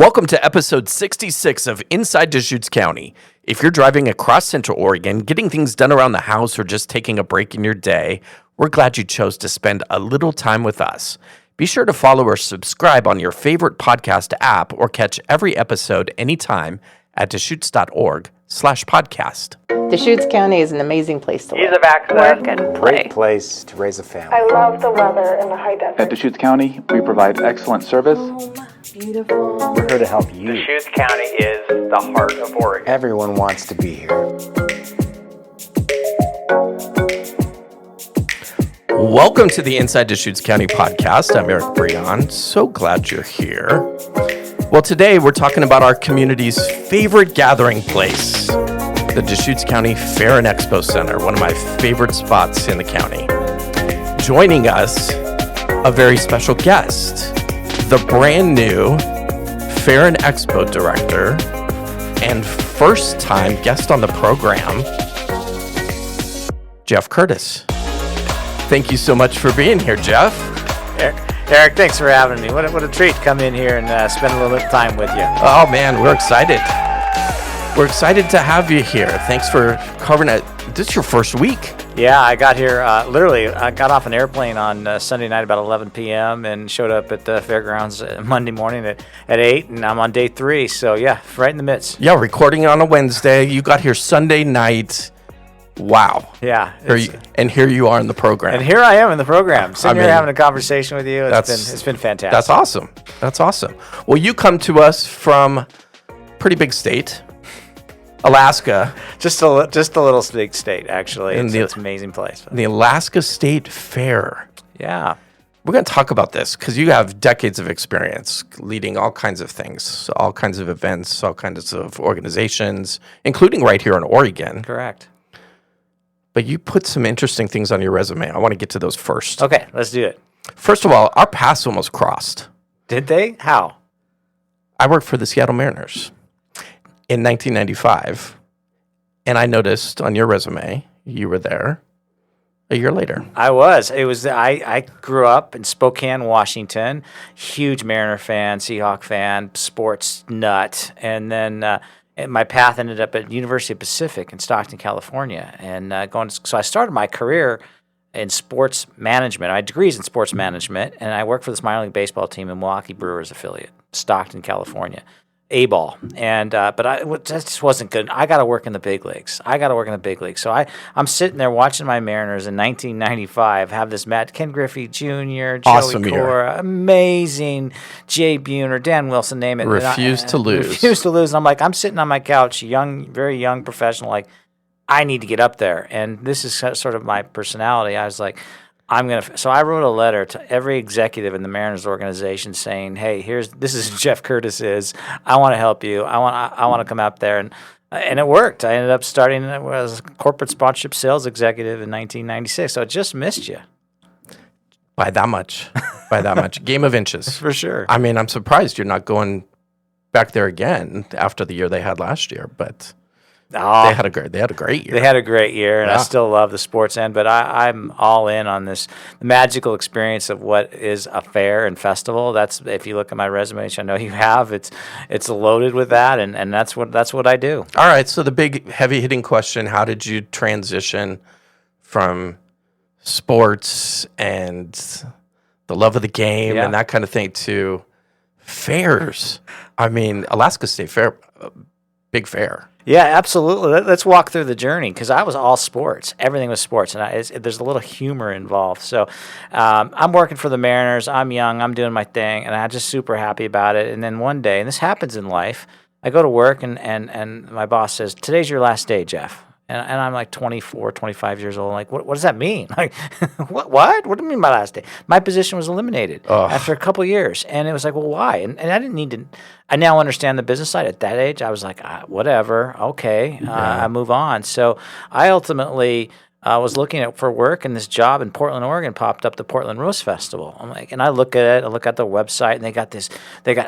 Welcome to episode 66 of Inside Deschutes County. If you're driving across Central Oregon, getting things done around the house, or just taking a break in your day, we're glad you chose to spend a little time with us. Be sure to follow or subscribe on your favorite podcast app or catch every episode anytime at deschutes.org/podcast. Deschutes County is an amazing place to live, work, and play. Great place to raise a family. I love the weather and the high desert. At Deschutes County, we provide excellent service. Beautiful. We're here to help you. Deschutes County is the heart of Oregon. Everyone wants to be here. Welcome to the Inside Deschutes County podcast. I'm Eric Breon. So glad you're here. Well, today we're talking about our community's favorite gathering place, the Deschutes County Fair and Expo Center, one of my favorite spots in the county. Joining us, a very special guest, the brand new Fair and Expo Director and first-time guest on the program, Jeff Curtis. Thank you so much for being here, Jeff. Eric, thanks for having me. What a treat to come in here and spend a little bit of time with you. Oh, man, we're excited. We're excited to have you here. Thanks for covering it. This is your first week. Yeah, I got here, I got off an airplane on Sunday night about 11 p.m. and showed up at the fairgrounds Monday morning at 8, and I'm on day 3. So, yeah, right in the midst. Yeah, recording on a Wednesday. You got here Sunday night. Wow. Yeah. And here you are in the program. And here I am in the program, sitting here having a conversation with you. It's been fantastic. That's awesome. That's awesome. Well, you come to us from pretty big state, Alaska. Just a little big state, actually. It's an amazing place. The Alaska State Fair. Yeah. We're going to talk about this because you have decades of experience leading all kinds of things, all kinds of events, all kinds of organizations, including right here in Oregon. Correct. But you put some interesting things on your resume. I want to get to those first. Okay, let's do it. First of all, our paths almost crossed. Did they? How? I worked for the Seattle Mariners in 1995, and I noticed on your resume you were there a year later. I was. I grew up in Spokane, Washington. Huge Mariner fan, Seahawk fan, sports nut, and then my path ended up at University of Pacific in Stockton, California, and so I started my career in sports management. I had degrees in sports management, and I worked for this minor league baseball team in Milwaukee Brewers affiliate, Stockton, California, A-ball. And that just wasn't good. I got to work in the big leagues. So I'm sitting there watching my Mariners in 1995 have this Ken Griffey Jr., Awesome Joey year. Cora, amazing, Jay Buhner, Dan Wilson, name it. Refused to lose. And I'm like, I'm sitting on my couch, very young professional, like, I need to get up there. And this is sort of my personality. I was like, so I wrote a letter to every executive in the Mariners organization saying, hey, this is who Jeff Curtis is. I want to help you. I want to come up there. And it worked. I ended up starting as a corporate sponsorship sales executive in 1996. So I just missed you. By that much. Game of inches. For sure. I mean, I'm surprised you're not going back there again after the year they had last year, but they had a great year. They had a great year, and yeah. I still love the sports end, but I'm all in on this magical experience of what is a fair and festival. That's, if you look at my resume, which I know you have, it's loaded with that, and that's what I do. All right, so the big heavy-hitting question, how did you transition from sports and the love of the game and that kind of thing to fairs? I mean, Alaska State Fair, big fair. Yeah, absolutely. Let's walk through the journey, because I was all sports. Everything was sports, and there's a little humor involved. So I'm working for the Mariners. I'm young. I'm doing my thing, and I'm just super happy about it. And then one day, and this happens in life, I go to work, and my boss says, today's your last day, Jeff. And I'm like 24, 25 years old. Like, what does that mean? Like, what? What do you mean my last day? My position was eliminated after a couple of years. And it was like, well, why? And I didn't need to. I now understand the business side. At that age, I was like, whatever, okay, I move on. So I ultimately I was looking for work, and this job in Portland, Oregon popped up, the Portland Rose Festival. I'm like, and I look at it, I look at the website, and they got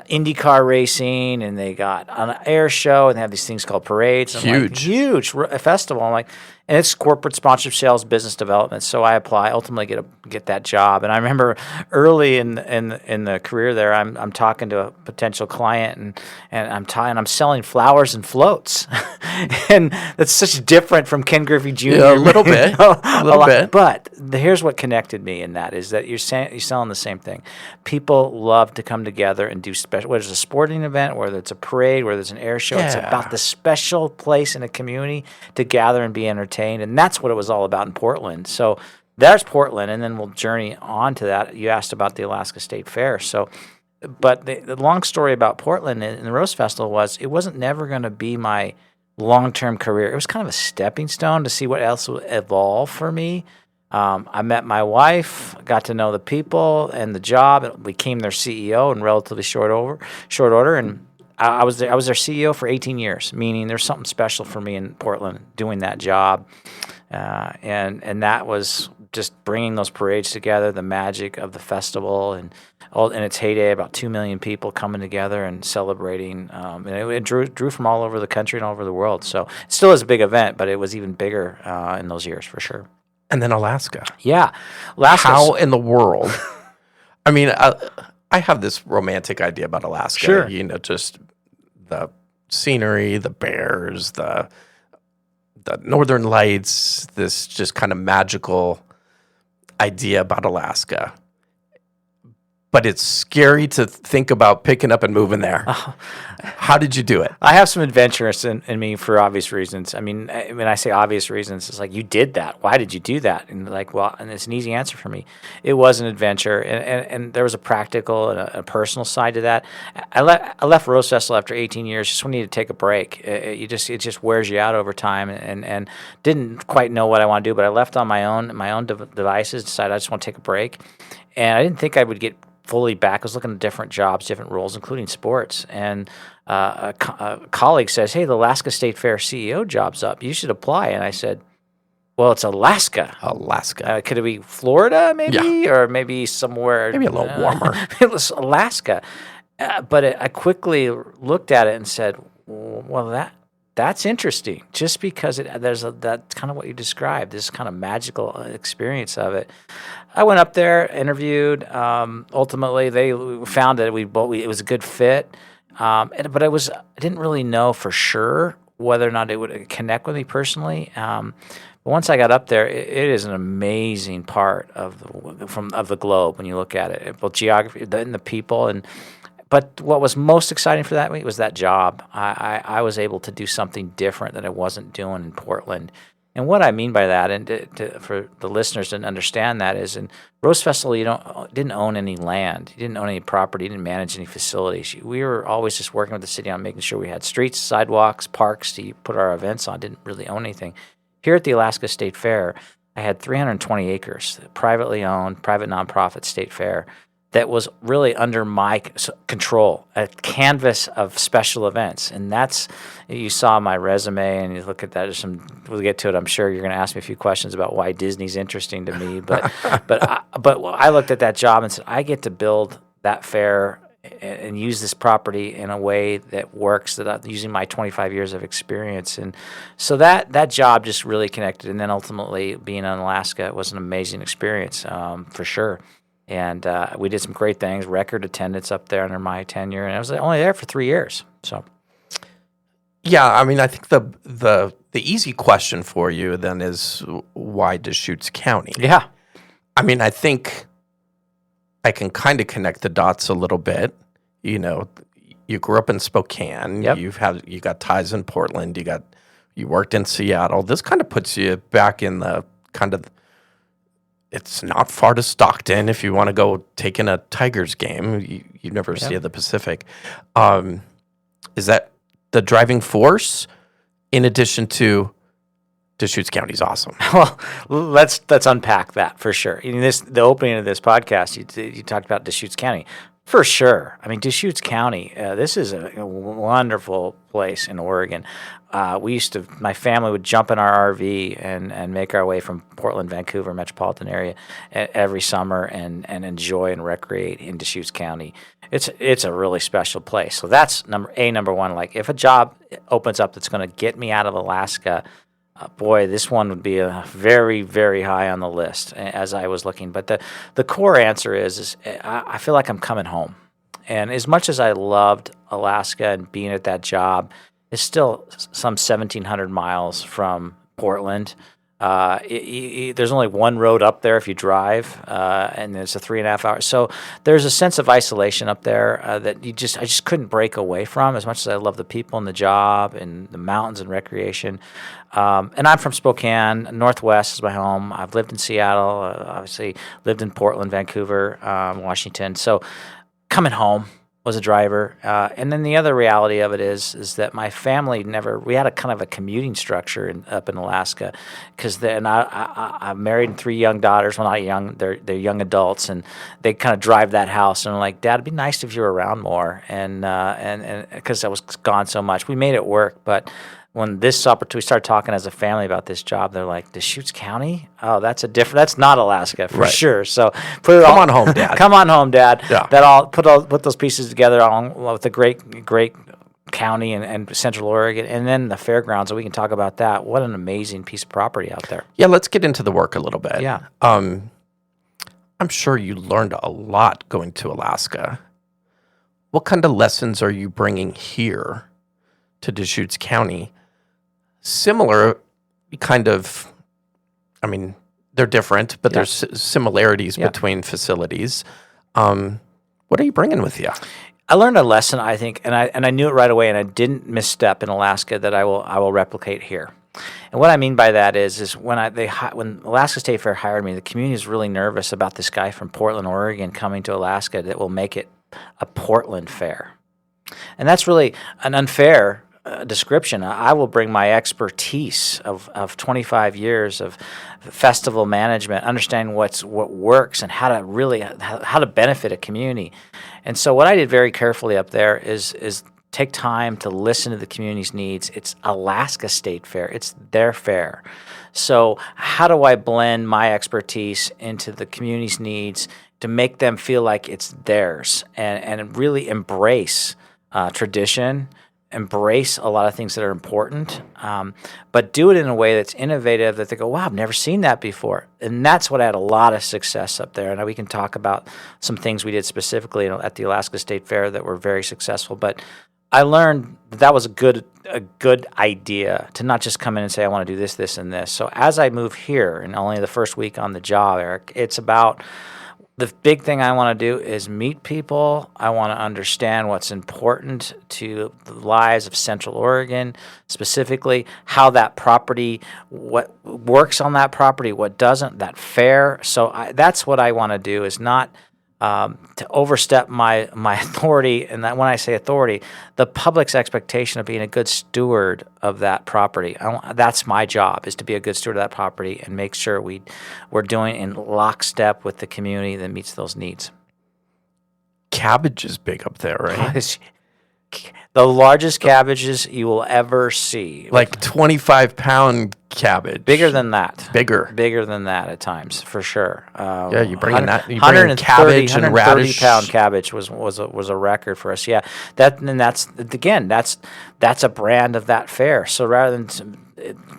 IndyCar racing, and they got an air show, and they have these things called parades. Huge festival. I'm like, and it's corporate sponsorship, sales, business development. So I apply, ultimately get that job. And I remember early in the career there, I'm talking to a potential client, and I'm selling flowers and floats, and that's such different from Ken Griffey Jr. Yeah, a little bit. A little bit. But here's what connected me in that is that you're selling the same thing. People love to come together and do special, whether it's a sporting event, whether it's a parade, whether it's an air show. It's about the special place in a community to gather and be entertained. And that's what it was all about in Portland. So there's Portland, and then we'll journey on to that. You asked about the Alaska State Fair. So, but the long story about Portland and the Rose Festival was it wasn't never going to be my long-term career. It was kind of a stepping stone to see what else would evolve for me. I met my wife, got to know the people and the job, and became their CEO in relatively short order. And I was their CEO for 18 years, meaning there's something special for me in Portland doing that job. And that was just bringing those parades together, the magic of the festival, and in its heyday, about 2 million people coming together and celebrating. And it drew from all over the country and all over the world. So it still is a big event, but it was even bigger in those years for sure. And then Alaska. Yeah. Alaska. How in the world? I mean, I have this romantic idea about Alaska. Sure. You know, just the scenery, the bears, the northern lights, this just kind of magical idea about Alaska. But it's scary to think about picking up and moving there. How did you do it? I have some adventurous in me for obvious reasons. I mean, when I say obvious reasons, it's like, you did that. Why did you do that? And like, well, and it's an easy answer for me. It was an adventure, and there was a practical and a personal side to that. I left Rose Festival after 18 years. Just wanted to take a break. It just wears you out over time, and didn't quite know what I want to do. But I left on my own devices. Decided I just want to take a break, and I didn't think I would get fully back. I was looking at different jobs, different roles, including sports. And a colleague says, "Hey, the Alaska State Fair CEO job's up. You should apply." And I said, "Well, it's Alaska. Alaska. Could it be Florida, maybe, or maybe somewhere Maybe a little warmer." It was Alaska, but I quickly looked at it and said, "Well, that's interesting." Just because that's kind of what you described, this kind of magical experience of it. I went up there, interviewed. Ultimately, they found that it was a good fit, but I didn't really know for sure whether or not it would connect with me personally. But once I got up there, it is an amazing part of the globe when you look at it, both geography and the people. But what was most exciting for that week was that job. I was able to do something different that I wasn't doing in Portland. And what I mean by that, and for the listeners to understand that, is in Rose Festival, you didn't own any land, you didn't own any property, you didn't manage any facilities. We were always just working with the city on making sure we had streets, sidewalks, parks to put our events on. Didn't really own anything. Here at the Alaska State Fair, I had 320 acres, privately owned, private nonprofit state fair, that was really under my control, a canvas of special events. And that's, you saw my resume and you look at that, we'll get to it. I'm sure you're going to ask me a few questions about why Disney's interesting to me. But I looked at that job and said, I get to build that fair and use this property in a way that works, that I'm using my 25 years of experience. And so that job just really connected. And then ultimately being in Alaska was an amazing experience, for sure. And we did some great things, record attendance up there under my tenure, and I was only there for 3 years. So, yeah, I mean, I think the easy question for you then is, why Deschutes County? Yeah, I mean, I think I can kind of connect the dots a little bit. You know, you grew up in Spokane. Yep. You got ties in Portland. You worked in Seattle. This kind of puts you back in the kind of. It's not far to Stockton if you want to go take in a Tigers game, University of the Pacific. Is that the driving force in addition to Deschutes County is awesome? Well, let's unpack that for sure. In the opening of this podcast, you talked about Deschutes County. For sure. I mean, Deschutes County, this is a wonderful place in Oregon. My family would jump in our RV and make our way from Portland, Vancouver metropolitan area every summer and enjoy and recreate in Deschutes County. It's a really special place. So that's number one. Like, if a job opens up that's going to get me out of Alaska, boy, this one would be a very, very high on the list as I was looking. But the core answer is I feel like I'm coming home. And as much as I loved Alaska and being at that job, it's still some 1,700 miles from Portland. There's only one road up there if you drive, and it's a 3.5 hours. So there's a sense of isolation up there that I just couldn't break away from. As much as I love the people and the job and the mountains and recreation. And I'm from Spokane. Northwest is my home. I've lived in Seattle. Obviously lived in Portland, Vancouver, Washington. So coming home was a driver. And then the other reality of it is that my family we had a kind of a commuting structure up in Alaska, because then I'm married and 3 young daughters. Well, not young, they're young adults, and they kind of drive that house. And I'm like, Dad, it'd be nice if you were around more. And because I was gone so much, we made it work. But when we started talking as a family about this job, they're like, Deschutes County? Oh, that's not Alaska for sure. So come on home, Dad. Come on home, Dad. Yeah. I'll put those pieces together along with the great county and Central Oregon, and then the fairgrounds, so we can talk about that. What an amazing piece of property out there. Yeah, let's get into the work a little bit. Yeah. I'm sure you learned a lot going to Alaska. What kind of lessons are you bringing here to Deschutes County? Similar kind of, I mean, they're different, but there's similarities between facilities. What are you bringing with you? I learned a lesson, I think, and I knew it right away, and I didn't misstep in Alaska that I will replicate here. And what I mean by that is when Alaska State Fair hired me, the community is really nervous about this guy from Portland, Oregon, coming to Alaska that will make it a Portland fair, and that's really an unfair description. I will bring my expertise of 25 years of festival management, understanding what works and how to benefit a community. And so what I did very carefully up there is take time to listen to the community's needs. It's Alaska State Fair. It's their fair. So how do I blend my expertise into the community's needs to make them feel like it's theirs and really embrace tradition, embrace a lot of things that are important, but do it in a way that's innovative, that they go, wow, I've never seen that before. And that's what I had a lot of success up there. And we can talk about some things we did specifically at the Alaska State Fair that were very successful. But I learned that was a good idea to not just come in and say, I want to do this, this, and this. So as I move here, and only the first week on the job, Eric, it's about the big thing I want to do is meet people. I want to understand what's important to the lives of Central Oregon, specifically how that property, what works on that property, what doesn't, that fair. So that's what I want to do, is not to overstep my authority. And that when I say authority, the public's expectation of being a good steward of that property. That's my job, is to be a good steward of that property and make sure we're doing in lockstep with the community that meets those needs. Cabbage is big up there, right? The largest cabbages you will ever see. Like 25-pound cabbage. Bigger than that. Bigger than that at times, for sure. Yeah, you bring that. You 130, bring cabbage and radish. 130-pound cabbage was a record for us. Yeah, that's a brand of that fair. So rather than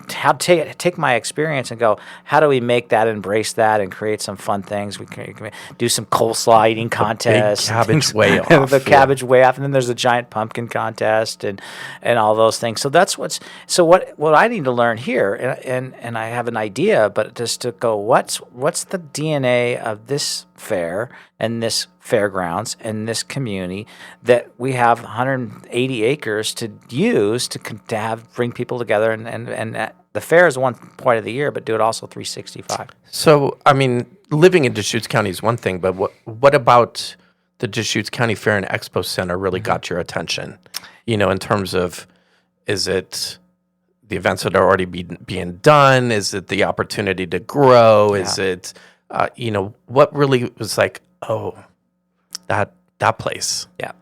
take my experience and go, how do we make that, embrace that, and create some fun things? We can do some coleslaw eating contests. Big cabbage way off. The cabbage way off, and then there's a giant pumpkin contest and all those things. So that's what I need to learn here, and I have an idea, but just to go, what's the DNA of this fair and this fairgrounds and this community that we have 180 acres to use to bring people together, and the fair is one point of the year, but do it also 365. So, I mean, living in Deschutes County is one thing, but what about the Deschutes County Fair and Expo Center really got your attention? You know, in terms of, is it the events that are already being done? Is it the opportunity to grow? Is it, what really was like, oh, that place? Yeah.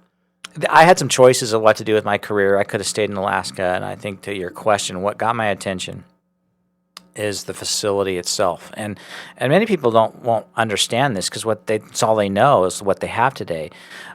I had some choices of what to do with my career. I could have stayed in Alaska, and I think to your question, what got my attention is the facility itself. And many people won't understand this because it's all they know is what they have today.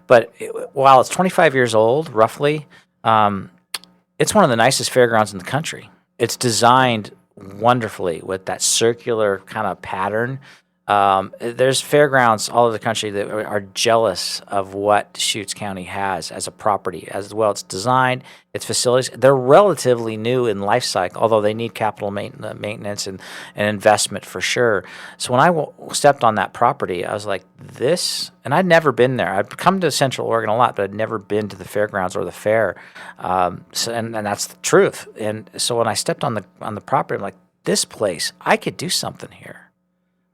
But while it's 25 years old, roughly, it's one of the nicest fairgrounds in the country. It's designed wonderfully with that circular kind of pattern. There's fairgrounds all over the country that are jealous of what Deschutes County has as a property, as well. It's designed, its facilities. They're relatively new in life cycle, although they need capital maintenance and investment for sure. So when I stepped on that property, I was like, this, and I'd never been there. I'd come to Central Oregon a lot, but I'd never been to the fairgrounds or the fair. And that's the truth. And so when I stepped on the property, I'm like, this place, I could do something here.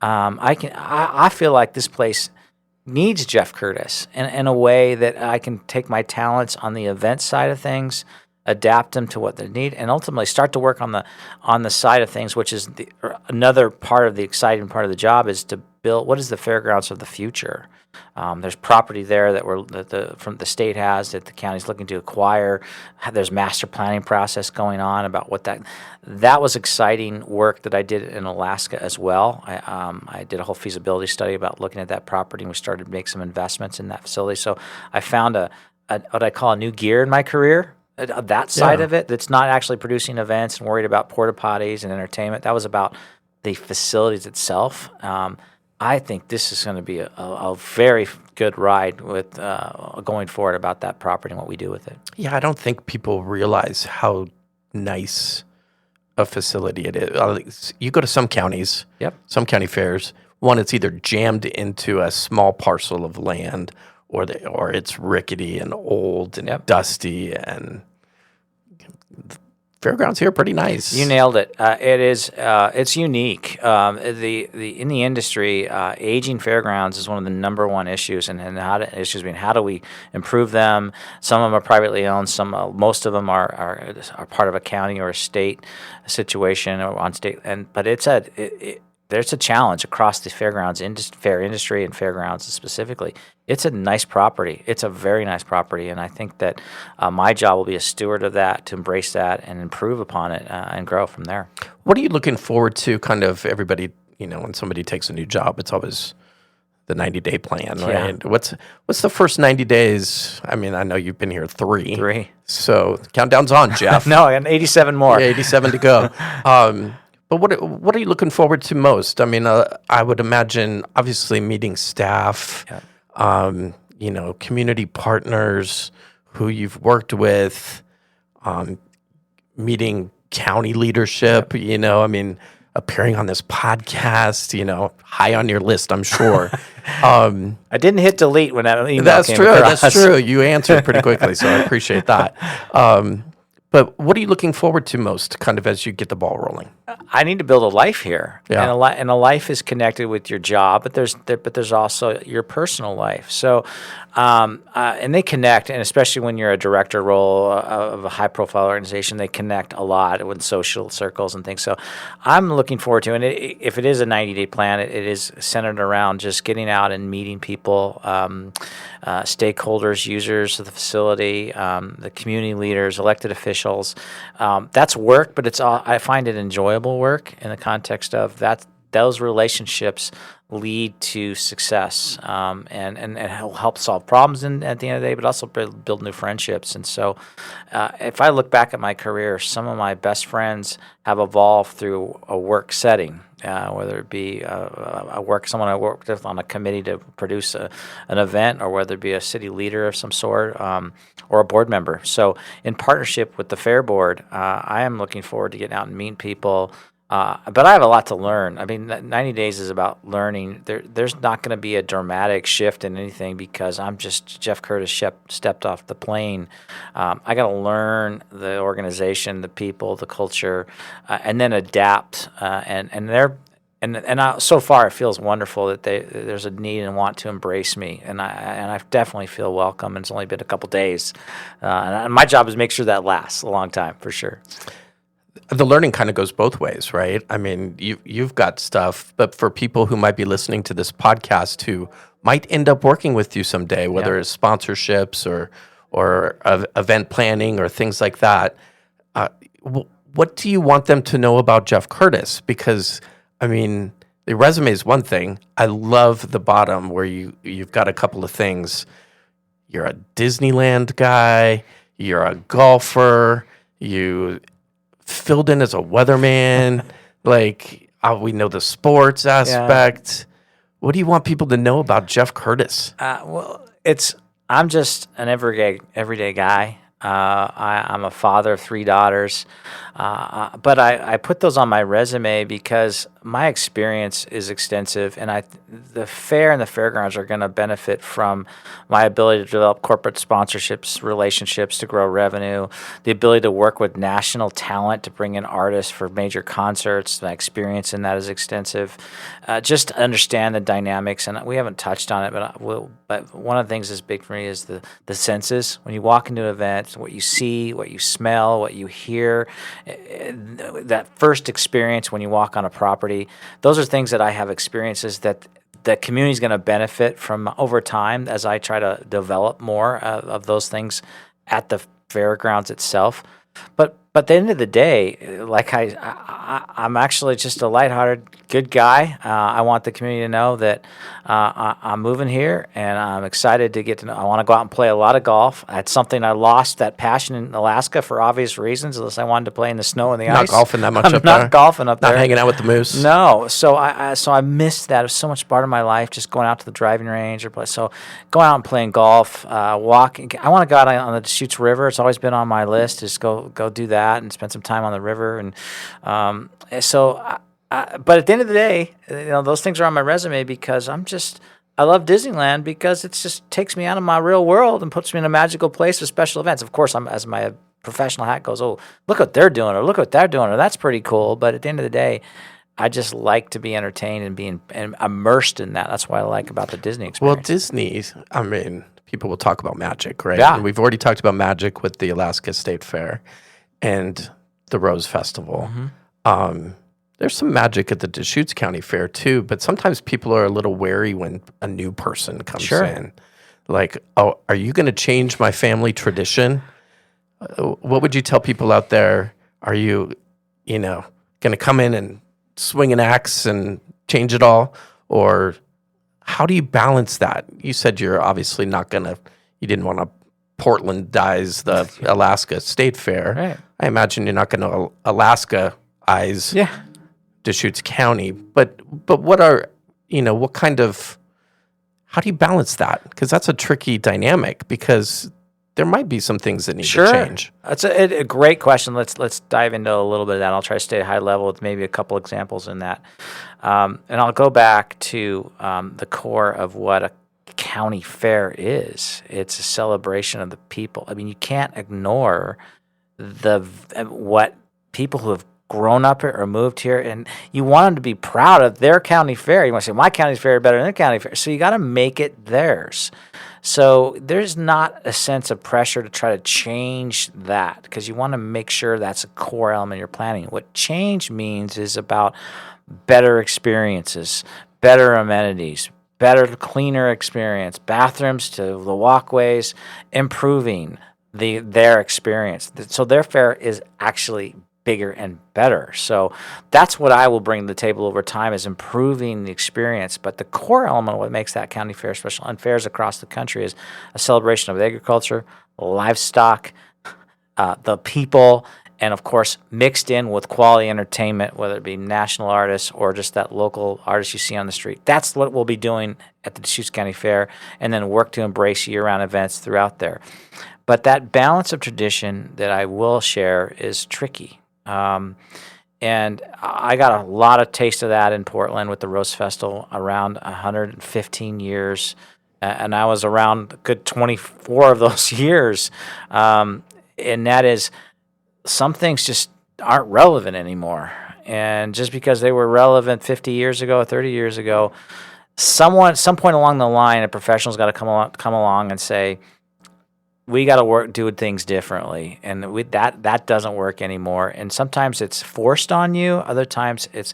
I feel like this place needs Jeff Curtis in a way that I can take my talents on the event side of things, adapt them to what they need, and ultimately start to work on the side of things, which is another part of the exciting part of the job, is to build what is the fairgrounds of the future. There's property there that the state has that the county's looking to acquire. There's master planning process going on about what that was exciting work that I did in Alaska as well. I did a whole feasibility study about looking at that property, and we started to make some investments in that facility. So I found what I call a new gear in my career. That side of it, that's not actually producing events and worried about porta potties and entertainment. That was about the facilities itself. I think this is going to be a very good ride with going forward about that property and what we do with it. Yeah, I don't think people realize how nice a facility it is. You go to some counties, some county fairs, one, it's either jammed into a small parcel of land or it's rickety and old and dusty, and fairgrounds here are pretty nice. You nailed it. It's unique. In the industry, aging fairgrounds is one of the number one issues, and how do we improve them? Some of them are privately owned. Most of them are part of a county or a state situation or on state. But there's a challenge across the fairgrounds fair industry and fairgrounds specifically. It's a nice property. It's a very nice property, and I think that my job will be a steward of that, to embrace that and improve upon it and grow from there. What are you looking forward to? Kind of everybody, when somebody takes a new job, it's always the 90-day plan, right? Yeah. What's the first 90 days? I mean, I know you've been here 3. So countdown's on, Jeff. No, I got 87 more. Yeah, 87 to go. But what are you looking forward to most? I mean, I would imagine obviously meeting staff, community partners who you've worked with, meeting county leadership. Appearing on this podcast. High on your list, I'm sure. I didn't hit delete when that email came across. That's true. You answered pretty quickly, so I appreciate that. But what are you looking forward to most, kind of as you get the ball rolling? I need to build a life here, yeah. and a life is connected with your job, but there's also your personal life. So, and they connect, and especially when you're a director role of a high-profile organization, they connect a lot with social circles and things. So, I'm looking forward to, and if it is a 90-day plan, it is centered around just getting out and meeting people, stakeholders, users of the facility, the community leaders, elected officials. That's work, but I find it enjoyable work in the context of that. Those relationships lead to success, and help solve problems at the end of the day, but also build new friendships. And so, if I look back at my career, some of my best friends have evolved through a work setting, whether it be someone I worked with on a committee to produce an event, or whether it be a city leader of some sort, or a board member. So, in partnership with the Fair Board, I am looking forward to getting out and meeting people. But I have a lot to learn. I mean, 90 days is about learning. There's not going to be a dramatic shift in anything because I'm just Jeff Curtis stepped off the plane. I got to learn the organization, the people, the culture, and then adapt. So far, it feels wonderful that there's a need and want to embrace me, and I definitely feel welcome. And it's only been a couple days, and my job is to make sure that lasts a long time for sure. The learning kind of goes both ways, right? I mean, you've got stuff, but for people who might be listening to this podcast who might end up working with you someday, whether it's sponsorships or event planning or things like that. What do you want them to know about Jeff Curtis? Because, I mean, the resume is one thing. I love the bottom where you've got a couple of things. You're a Disneyland guy. You're a golfer. You filled in as a weatherman. We know the sports aspect. What do you want people to know about Jeff Curtis? I'm just an everyday guy. I'm a father of 3 daughters, but I put those on my resume because my experience is extensive, and the fair and the fairgrounds are going to benefit from my ability to develop corporate sponsorships, relationships to grow revenue, the ability to work with national talent to bring in artists for major concerts. My experience in that is extensive. Just to understand the dynamics, and we haven't touched on it, but one of the things that's big for me is the senses. When you walk into an event, what you see, what you smell, what you hear, that first experience when you walk on a property, those are things that I have experiences that the community is going to benefit from over time as I try to develop more of those things at the fairgrounds itself. But at the end of the day, I'm actually just a lighthearted, good guy. I want the community to know that I'm moving here, and I'm excited to get to know. I want to go out and play a lot of golf. That's something I lost that passion in Alaska for obvious reasons. Unless I wanted to play in the snow and the ice. Not golfing that much up there. Not golfing up there. Not hanging out with the moose. No. So I missed that. It was so much part of my life, just going out to the driving range or play. So going out and playing golf, walking. I want to go out on the Deschutes River. It's always been on my list. Just go do that and spend some time on the river. And but at the end of the day, those things are on my resume because I love Disneyland because it just takes me out of my real world and puts me in a magical place with special events. Of course, as my professional hat goes, oh, look what they're doing, or look what they're doing, or that's pretty cool. But at the end of the day, I just like to be entertained and being immersed in that. That's what I like about the Disney experience. Well, Disney, I mean, people will talk about magic, right? Yeah. And we've already talked about magic with the Alaska State Fair and the Rose Festival. Mm-hmm. There's some magic at the Deschutes County Fair too, but sometimes people are a little wary when a new person comes in. Like, oh, are you going to change my family tradition? What would you tell people out there? Are you, going to come in and swing an axe and change it all? Or how do you balance that? You said you're obviously not going to, you didn't want to Portlandize the Alaska State Fair. Right. I imagine you're not going to Alaska-ize Deschutes County. But what are, what kind of, how do you balance that? Because that's a tricky dynamic because there might be some things that need to change. That's a great question. Let's dive into a little bit of that. I'll try to stay high level with maybe a couple examples in that. And I'll go back to the core of what a county fair is. It's a celebration of the people. I mean, you can't ignore what people who have grown up here or moved here, and you want them to be proud of their county fair. You want to say, my county fair is better than their county fair. So you got to make it theirs. So there's not a sense of pressure to try to change that because you want to make sure that's a core element of your planning. What change means is about better experiences, better amenities, better, cleaner experience, bathrooms to the walkways, improving their experience. So their fair is actually bigger and better. So that's what I will bring to the table over time is improving the experience. But the core element of what makes that county fair special and fairs across the country is a celebration of agriculture, livestock, the people, and of course mixed in with quality entertainment, whether it be national artists or just that local artist you see on the street. That's what we'll be doing at the Deschutes County Fair, and then work to embrace year-round events throughout there. But that balance of tradition that I will share is tricky. And I got a lot of taste of that in Portland with the Rose Festival around 115 years. And I was around a good 24 of those years. And that is, some things just aren't relevant anymore. And just because they were relevant 50 years ago, 30 years ago, some point along the line, a professional's got to come along and say, we got to do things differently, and that doesn't work anymore. And sometimes it's forced on you. Other times it's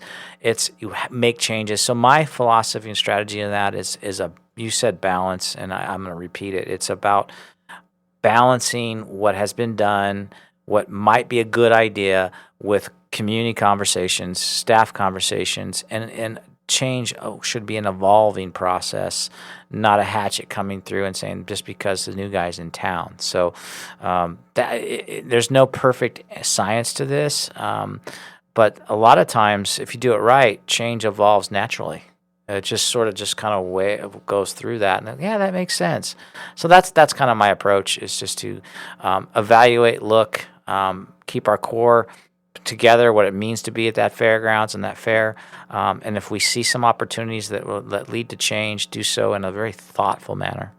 you make changes. So my philosophy and strategy in that is a you said balance, and I'm going to repeat it. It's about balancing what has been done, what might be a good idea, with community conversations, staff conversations, and change should be an evolving process, not a hatchet coming through and saying just because the new guy's in town. So there's no perfect science to this, but a lot of times if you do it right, change evolves naturally. It just sort of kind of way goes through that, and yeah, that makes sense. So that's kind of my approach, is just to evaluate, look, keep our core together, what it means to be at that fairgrounds and that fair, and if we see some opportunities that lead to change, do so in a very thoughtful manner.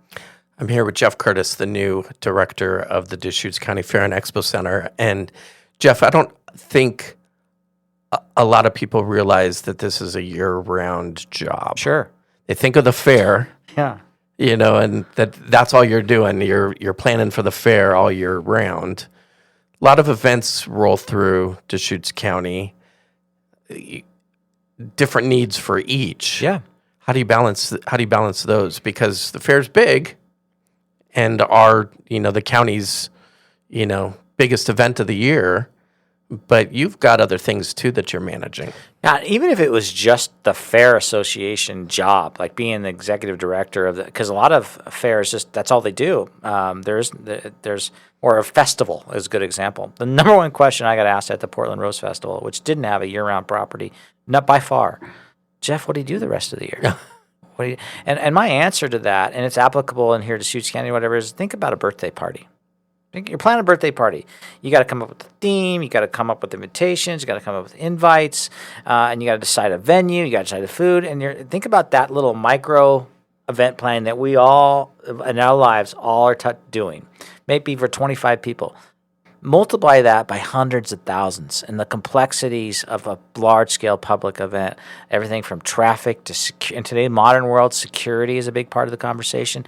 I'm here with Jeff Curtis, the new director of the Deschutes County Fair and Expo Center. And Jeff, I don't think a lot of people realize that this is a year-round job. Sure. They think of the fair, Yeah. and that's all you're doing. You're planning for the fair all year round. A lot of events roll through Deschutes County, different needs for each. Yeah. How do you balance those? Because the fair's big, and our the county's biggest event of the year. But you've got other things too that you're managing. Yeah, even if it was just the Fair Association job, like being the executive director of because a lot of fairs that's all they do. There's or a festival is a good example. The number one question I got asked at the Portland Rose Festival, which didn't have a year-round property, not by far, Jeff, what do you do the rest of the year? What do you? And my answer to that, and it's applicable in here to Deschutes County, whatever, is think about a birthday party. You're planning a birthday party. You got to come up with a theme. You got to come up with invitations. You got to come up with invites, and you got to decide a venue. You got to decide the food. And think about that little micro event planning that we all in our lives all are doing. Maybe for 25 people. Multiply that by hundreds of thousands, and the complexities of a large-scale public event. Everything from traffic to in today's modern world, security is a big part of the conversation.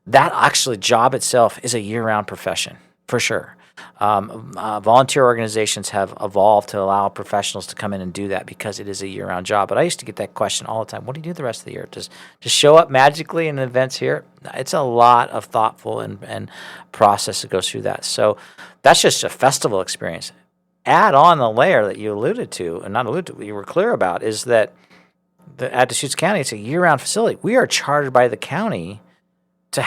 That actually job itself is a year-round profession. For sure. Volunteer organizations have evolved to allow professionals to come in and do that because it is a year-round job. But I used to get that question all the time. What do you do the rest of the year? Just show up magically in events here? It's a lot of thoughtful and process that goes through that. So that's just a festival experience. Add on the layer that you alluded to, and not alluded to, what you were clear about, is that at Deschutes County, it's a year-round facility. We are chartered by the county to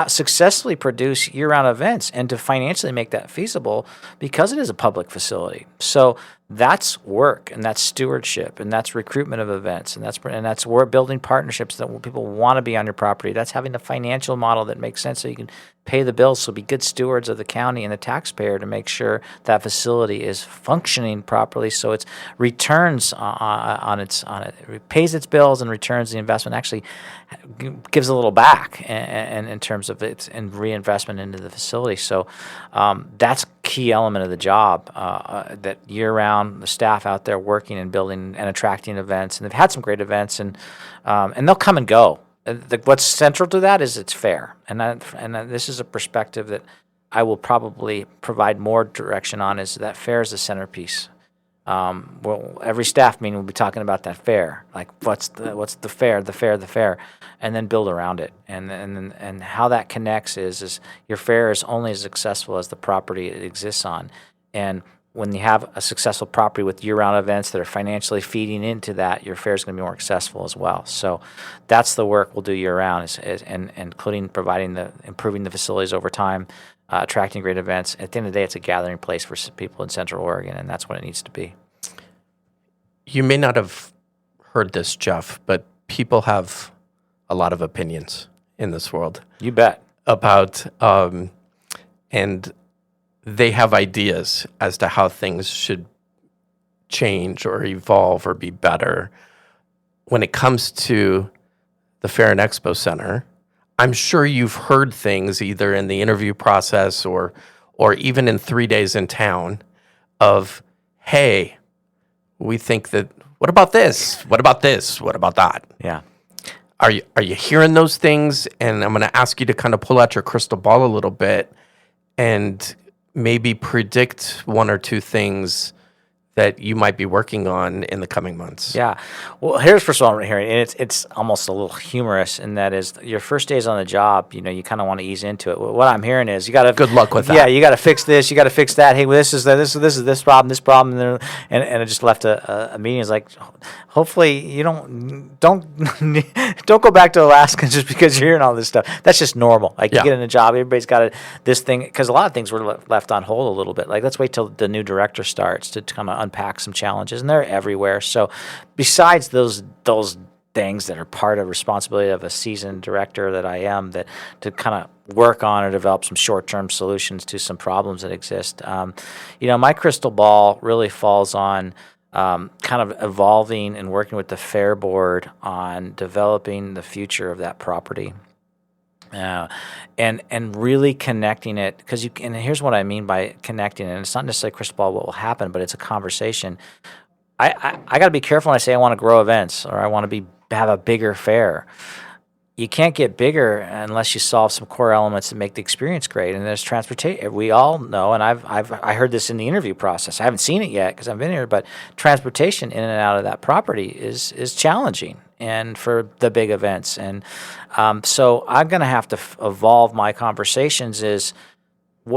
successfully produce year-round events and to financially make that feasible because it is a public facility. So that's work, and that's stewardship, and that's recruitment of events, and that's we're building partnerships that people want to be on your property. That's having the financial model that makes sense so you can pay the bills, so be good stewards of the county and the taxpayer to make sure that facility is functioning properly so it returns on it, pays its bills and returns the investment, actually gives a little back and in terms of its and reinvestment into the facility. So that's a key element of the job, that year-round the staff out there working and building and attracting events, and they've had some great events, and they'll come and go. What's central to that is it's fair, and this is a perspective that I will probably provide more direction on. Is that fair is the centerpiece. Well, every staff meeting we'll be talking about that fair, like what's the fair, and then build around it, and how that connects is your fair is only as successful as the property it exists on, and when you have a successful property with year-round events that are financially feeding into that, your fair is going to be more successful as well. So that's the work we'll do year-round, and including improving the facilities over time, attracting great events. At the end of the day, it's a gathering place for people in Central Oregon, and that's what it needs to be. You may not have heard this, Jeff, but people have a lot of opinions in this world. You bet. About, and they have ideas as to how things should change or evolve or be better. When it comes to the Fair and Expo Center, I'm sure you've heard things either in the interview process or even in 3 days in town of, hey, we think that, what about this? What about this? What about that? Yeah. Are you hearing those things? And I'm going to ask you to kind of pull out your crystal ball a little bit and maybe predict one or two things that you might be working on in the coming months? Yeah. Well, here's first of all what I'm hearing, and it's almost a little humorous, and that is your first days on the job, you kind of want to ease into it. What I'm hearing is you got to Good luck with that. Yeah, you got to fix this, you got to fix that. Hey, well, this is this problem, and I just left a meeting. It's like, hopefully you don't go back to Alaska just because you're hearing all this stuff. That's just normal. Like you get in a job, everybody's got this thing, because a lot of things were left on hold a little bit. Like let's wait till the new director starts to kind of unpack some challenges, and they're everywhere. So besides those things that are part of responsibility of a seasoned director that I am, that to kind of work on or develop some short-term solutions to some problems that exist. My crystal ball really falls on kind of evolving and working with the Fair Board on developing the future of that property. And really connecting it, because and here's what I mean by connecting it. And it's not necessarily crystal ball what will happen, but it's a conversation. I got to be careful when I say I want to grow events or I want to have a bigger fair. You can't get bigger unless you solve some core elements that make the experience great. And there's transportation. We all know, and I heard this in the interview process. I haven't seen it yet because I've been here, but transportation in and out of that property is challenging, and for the big events. And so I'm going to have to evolve my conversations is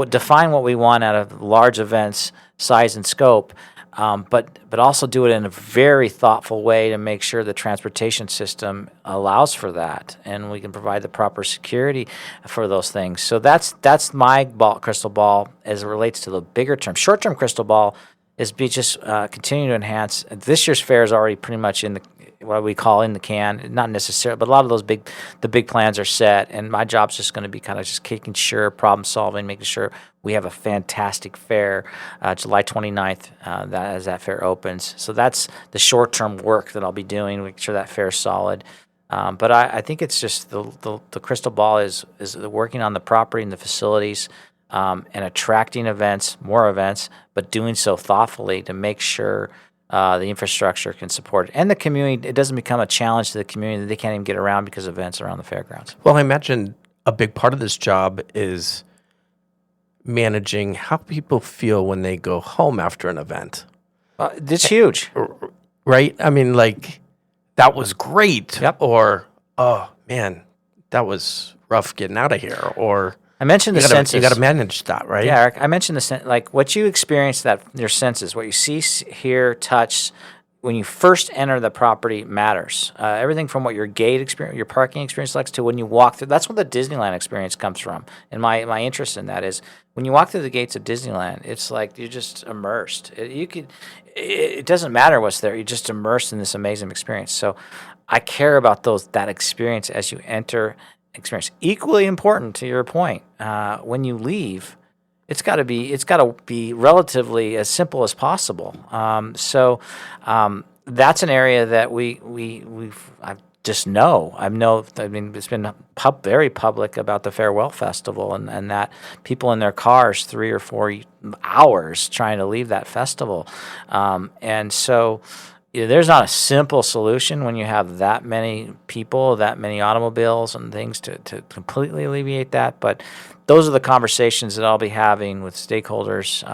define what we want out of large events, size and scope, but also do it in a very thoughtful way to make sure the transportation system allows for that, and we can provide the proper security for those things. So that's my crystal ball as it relates to the bigger term. Short-term crystal ball is just continue to enhance. This year's fair is already pretty much in what we call in the can, not necessarily, but a lot of those big plans are set, and my job's just going to be kind of just making sure, problem solving, making sure we have a fantastic fair July 29th as that fair opens. So that's the short-term work that I'll be doing, making sure that fair is solid. But I think it's just the crystal ball is working on the property and the facilities, and attracting more events, but doing so thoughtfully to make sure the infrastructure can support it. And the community, it doesn't become a challenge to the community that they can't even get around because of events around the fairgrounds. Well, I imagine a big part of this job is managing how people feel when they go home after an event. It's huge. Right? I mean, like, that was great. Yep. Or, oh, man, that was rough getting out of here. Or I mentioned the senses. You got to manage that, right? Yeah, Eric, I mentioned like what you experience, that your senses, what you see, hear, touch, when you first enter the property matters. Everything from what your gate experience, your parking experience likes, to when you walk through. That's what the Disneyland experience comes from. And my interest in that is when you walk through the gates of Disneyland, it's like you're just immersed. It doesn't matter what's there. You're just immersed in this amazing experience. So I care about that experience as you enter. Experience equally important, to your point. When you leave, it's got to be relatively as simple as possible. So that's an area that I just know. I mean, it's been very public about the Farewell Festival, and that people in their cars 3 or 4 hours trying to leave that festival, and so. There's not a simple solution when you have that many people, that many automobiles and things to completely alleviate that. But those are the conversations that I'll be having with stakeholders,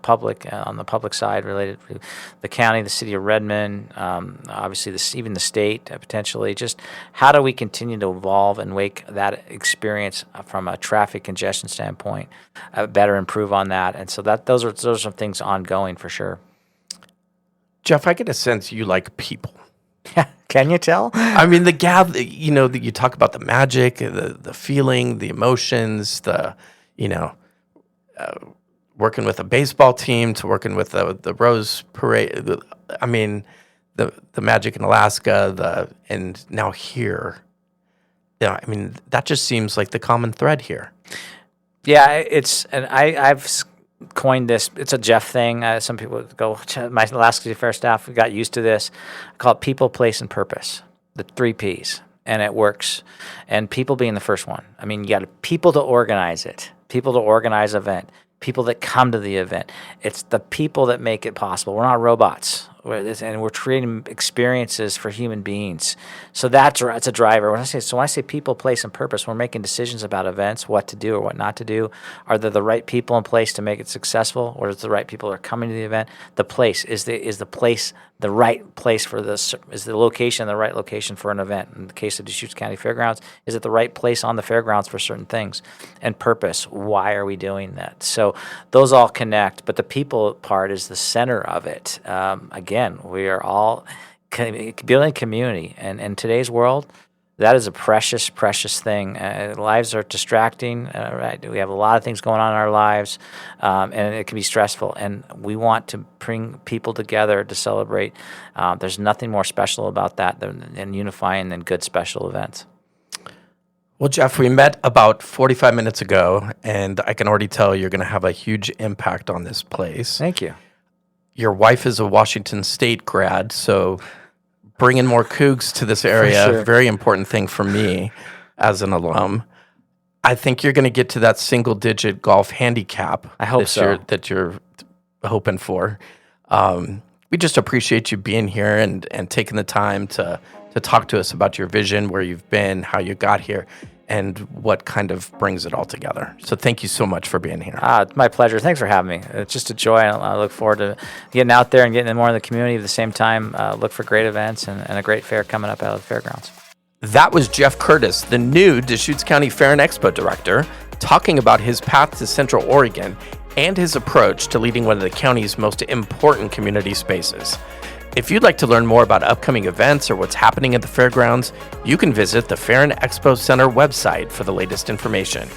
public on the public side related to the county, the city of Redmond, obviously even the state potentially. Just how do we continue to evolve and make that experience from a traffic congestion standpoint better, improve on that. And so those are some things ongoing for sure. Jeff, I get a sense you like people. Can you tell? I mean, you talk about the magic, the feeling, the emotions, working with a baseball team to working with the Rose Parade. I mean, the magic in Alaska, and now here. Yeah, I mean, that just seems like the common thread here. Yeah, I've coined this. It's a Jeff thing. Some people go, my Alaska Fair staff, we got used to this. I call it people, place, and purpose. The 3 Ps. And it works. And people being the first one. I mean, you got people to organize it. People to organize event. People that come to the event. It's the people that make it possible. We're not robots. and we're creating experiences for human beings. So that's a driver. When I say people, place, and purpose, we're making decisions about events, what to do or what not to do. Are there the right people in place to make it successful, or is the right people that are coming to the event? The place is the place. The right place for this is the location, the right location for an event. In the case of Deschutes County Fairgrounds, is it the right place on the fairgrounds for certain things? And purpose, why are we doing that? So those all connect, but the people part is the center of it. Again, we are all building community, and in today's world, that is a precious, precious thing. Lives are distracting. Right? We have a lot of things going on in our lives, and it can be stressful. And we want to bring people together to celebrate. There's nothing more special about that than unifying than good special events. Well, Jeff, we met about 45 minutes ago, and I can already tell you're going to have a huge impact on this place. Thank you. Your wife is a Washington State grad, so bringing more Cougs to this area, sure. Very important thing for me as an alum. I think you're going to get to that single-digit golf handicap. I hope so. That you're hoping for. We just appreciate you being here and taking the time to talk to us about your vision, where you've been, how you got here, and what kind of brings it all together. So thank you so much for being here. It's my pleasure. Thanks for having me. It's just a joy. I look forward to getting out there and getting more in the community. At the same time, look for great events and a great fair coming up out of the fairgrounds. That was Jeff Curtis, the new Deschutes County Fair and Expo Director, talking about his path to Central Oregon and his approach to leading one of the county's most important community spaces. If you'd like to learn more about upcoming events or what's happening at the fairgrounds, you can visit the Fair and Expo Center website for the latest information.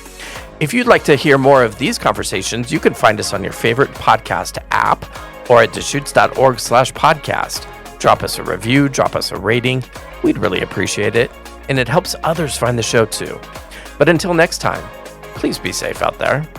If you'd like to hear more of these conversations, you can find us on your favorite podcast app or at deschutes.org/podcast. Drop us a review, drop us a rating. We'd really appreciate it, and it helps others find the show too. But until next time, please be safe out there.